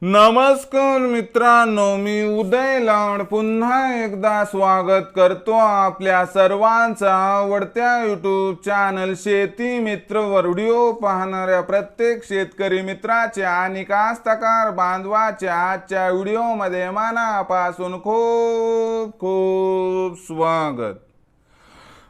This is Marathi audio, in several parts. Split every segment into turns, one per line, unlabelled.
नमस्कार मित्रांनो, मी उदय लाड पुन्हा एकदा स्वागत करतो आपल्या सर्वांचा आवडत्या यूट्यूब चॅनल शेती मित्र वर व्हिडिओ पाहणाऱ्या प्रत्येक शेतकरी मित्राच्या आणि कास्तकार बांधवाच्या आजच्या व्हिडिओमध्ये मनापासून खूप खूप स्वागत।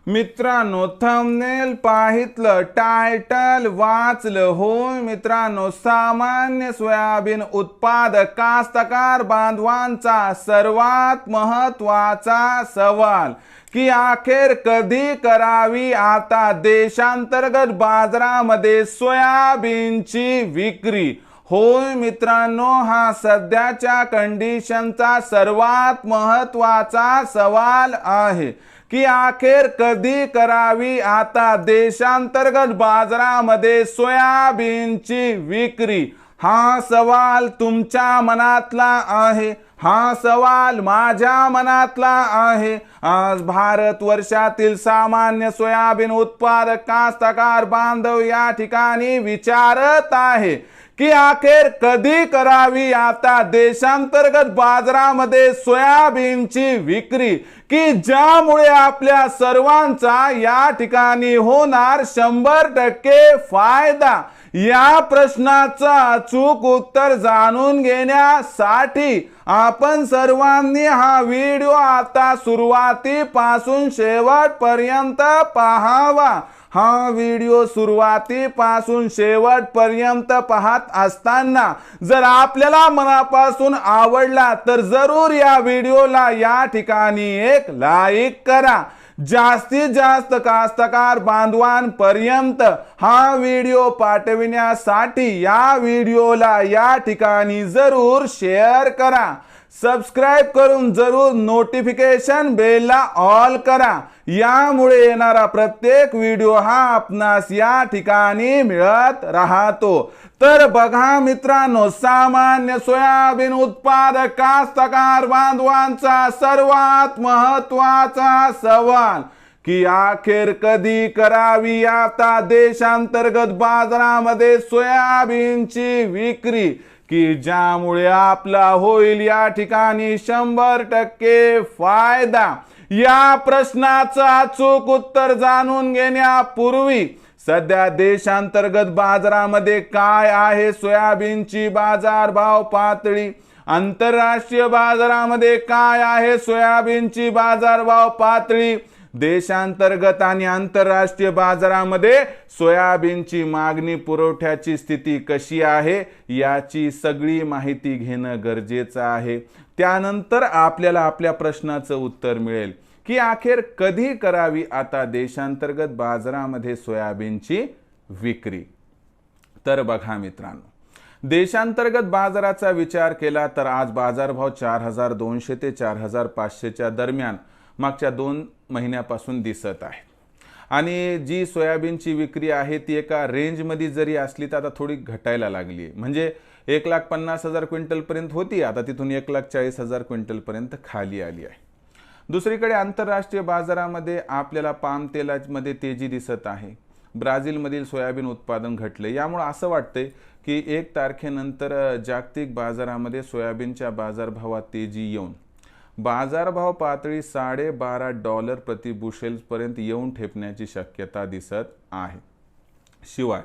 मित्रांनो, थंबनेल पाहितलं, टायटल वाचलं, होय मित्रांनो, सामान्य सोयाबीन उत्पादक कास्तकार बांधवांचा सर्वात महत्त्वाचा सवाल की अखेर कधी करावी आता देशांतर्गत बाजारामध्ये सोयाबीनची विक्री। होय मित्रांनो, हा सध्याच्या कंडिशनचा सर्वात महत्त्वाचा सवाल आहे की अखेर कधी करावी आता देशांतर्गत बाजारामध्ये सोयाबीनची विक्री। हा सवाल तुमच्या मनातला आहे, हा सवाल माझ्या मनातला आहे। आज भारत वर्षातील सामान्य सोयाबीन उत्पादक कास्तकार बांधव या ठिकाणी विचारत आहे की अखेर कधी करावी आता देशांतर्गत बाजारामध्ये सोयाबीनची विक्री, की ज्यामुळे आपल्या सर्वांचा या ठिकाणी होणार 100% फायदा। या प्रश्नाचं अचूक उत्तर जाणून घेण्यासाठी आपण सर्वांनी हा व्हिडिओ आता सुरुवातीपासून शेवटपर्यंत पाहावा। हा व्हिडिओ सुरुवातीपासून शेवटपर्यंत पाहत असताना जर आपल्याला मनापासून आवडला तर जरूर या व्हिडिओला या ठिकाणी एक लाईक करा। जास्तीत जास्त कास्तकार बांधवांपर्यंत हा व्हिडिओ पाठविण्यासाठी या व्हिडिओला या ठिकाणी जरूर शेअर करा। सबस्क्राइब करून जरूर नोटिफिकेशन बेलला ऑल करा, यामुळे येणारा प्रत्येक व्हिडिओ हा आपणास या ठिकाणी मिळत राहतो। तर बघा मित्रांनो, सामान्य सोयाबीन उत्पादक कास्तकार बांधवांचा सर्वात महत्त्वाचा सवाल की अखेर कधी करावी आता देशांतर्गत बाजारामध्ये सोयाबीनची विक्री, की ज्यामुळे आपला होईल या ठिकाणी 100% फायदा। या प्रश्नाचं अचूक उत्तर जाणून घेण्यापूर्वी सध्या देशांतर्गत बाजारामध्ये काय आहे सोयाबीनची बाजारभाव पातळी, आंतरराष्ट्रीय बाजारामध्ये काय आहे सोयाबीनची बाजारभाव पातळी, देशांतर्गत आणि आंतरराष्ट्रीय बाजारामध्ये सोयाबीनची मागणी पुरवठ्याची स्थिती कशी आहे याची सगळी माहिती घेणं गरजेचं आहे। त्यानंतर आपल्याला आपल्या प्रश्नाचं उत्तर मिळेल की अखेर कधी करावी आता देशांतर्गत बाजारामध्ये सोयाबीनची विक्री। तर बघा मित्रांनो, देशांतर्गत बाजाराचा विचार केला तर आज बाजारभाव 4200 ते 4500 च्या दरम्यान मागच्या 2 महिन्यापासून दिसत आहे। आणि जी सोयाबीनची विक्री आहे ती एका रेंजमध्ये जरी असली तर आता थोडी घटायला लागली आहे। म्हणजे 1,50,000 क्विंटल पर्यंत होती, आता तिथून 1,40,000 क्विंटल पर्यंत खाली आली आहे। दुसरीकडे आंतरराष्ट्रीय बाजारामध्ये आपल्याला पाम तेलामध्ये तेजी दिसत आहे। ब्राझीलमधील सोयाबीन उत्पादन घटले, यामुळे असं वाटतंय की 1 तारखेनंतर जागतिक बाजारामध्ये सोयाबीनच्या बाजारभावात तेजी येऊन बाजारभाव पातळी $12.5 प्रति बुशेल पर्यंत येऊन ठेपण्याची शक्यता दिसत आहे। शिवाय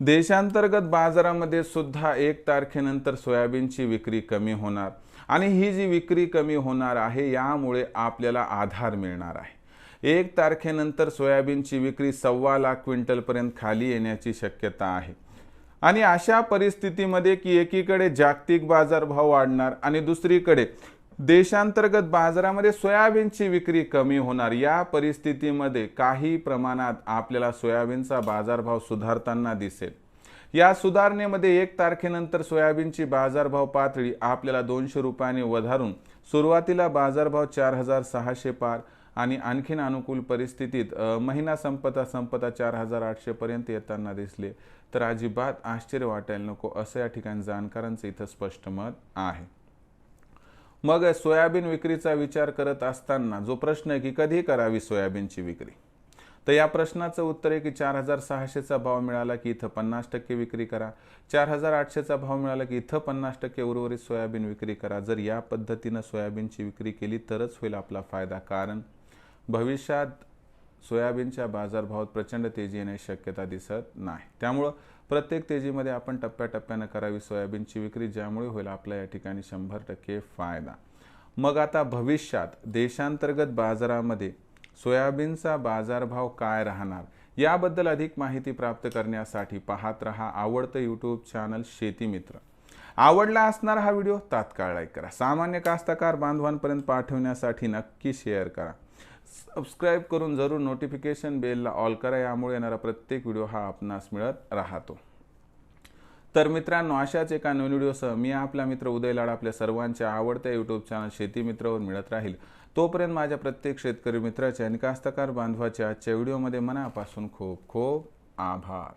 देशांतर्गत बाजारामध्ये सुद्धा 1 तारखेनंतर सोयाबीनची विक्री कमी होणार आणि ही जी विक्री कमी होणार आहे यामुळे आपल्याला आधार मिळणार आहे। 1 तारखेनंतर सोयाबीनची विक्री 1.25 लाख क्विंटल पर्यंत खाली येण्याची शक्यता आहे। आणि अशा परिस्थितीमध्ये की एकीकडे जागतिक बाजारभाव वाढणार आणि दुसरीकडे देशांतर्गत बाजारामध्ये सोयाबीनची विक्री कमी होणार, या परिस्थितीमध्ये काही प्रमाणात आपल्याला सोयाबीनचा बाजारभाव सुधारताना दिसेल। या सुधारणेमध्ये 1 तारखेनंतर सोयाबीनची बाजारभाव पातळी आपल्याला 200 रुपयांनी वधारून सुरुवातीला बाजारभाव 4,600 पार आणि आणखीन अनुकूल परिस्थितीत महिना संपता 4,800 पर्यंत येताना दिसले तर अजिबात आश्चर्य वाटायला नको, असं या ठिकाणी जाणकारांचं इथं स्पष्ट मत आहे। मग सोयाबीन विक्रीचा विचार करत असताना जो प्रश्न आहे की कधी करावी सोयाबीनची विक्री, तर या प्रश्नाचं उत्तर आहे की 4,600चा भाव मिळाला की इथं 50% विक्री करा, 4,800चा भाव मिळाला की इथं 50% उर्वरित सोयाबीन विक्री करा. जर या पद्धतीनं सोयाबीनची विक्री केली तरच होईल आपला फायदा, कारण भविष्यात सोयाबीनच्या बाजारभावात प्रचंड तेजी येण्याची शक्यता दिसत नाही. त्यामुळं प्रत्येक तेजीमध्ये आपण टप्प्याटप्प्यानं करावी सोयाबीनची विक्री, ज्यामुळे होईल आपल्या या ठिकाणी 100% फायदा. मग आता भविष्यात देशांतर्गत बाजारामध्ये सोयाबीनचा बाजारभाव काय राहणार याबद्दल अधिक माहिती प्राप्त करण्यासाठी पाहत रहा आवडतं यूट्यूब चॅनल शेतीमित्र. आवडला असणारा हा व्हिडिओ तात्काळ लाईक करा. सामान्य कास्तकार बांधवांपर्यंत पाठवण्यासाठी नक्की शेअर करा. सबस्क्राईब करून जरूर नोटिफिकेशन बेलला ऑल करा, यामुळे येणारा प्रत्येक व्हिडिओ हा आपणास मिळत राहतो. तर मित्रांनो, अशाच एका नवीन व्हिडिओसह मी आपला मित्र उदय लाड आपल्या सर्वांच्या आवडत्या यूट्यूब चॅनल शेतीमित्रवर मिळत राहील. तोपर्यंत माझ्या प्रत्येक शेतकरी मित्राचे आणि कास्तकार बांधवाच्या आजच्या व्हिडिओमध्ये मनापासून खूप खूप आभार.